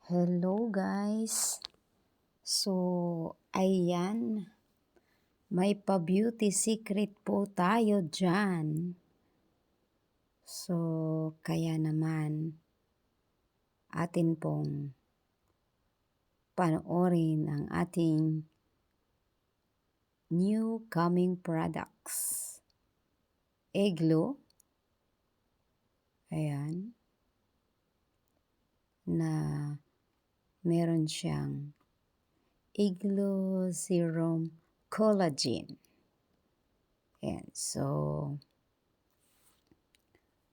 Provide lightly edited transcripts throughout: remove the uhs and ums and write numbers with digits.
Hello guys! So, ayan, may pa-beauty secret po tayo dyan. So, kaya naman, atin pong panoorin ang ating new coming products. Eglo, ayan, na meron siyang Eglo Serum Collagen. Ayan, so,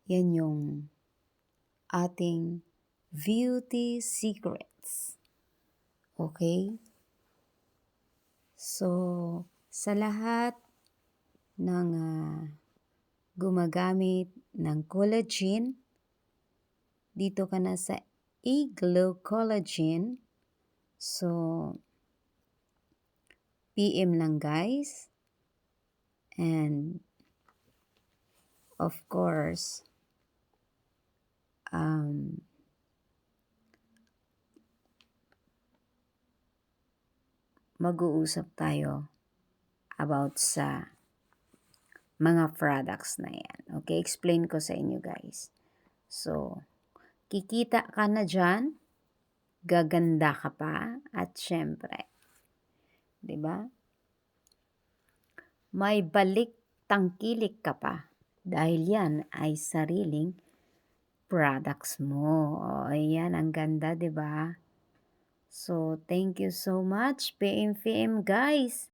yan yung ating beauty secrets. Okay? So, sa lahat ng gumagamit ng collagen, dito ka na sa Eglo Collagen. So, PM lang guys. And, of course, mag-uusap tayo about sa mga products na yan. Okay, explain ko sa inyo guys. So, kikita ka na dyan, gaganda ka pa, at syempre, di ba? May balik tangkilik ka pa dahil yan ay sariling products mo. O, ayan, ang ganda, di ba? So, thank you so much, PM guys.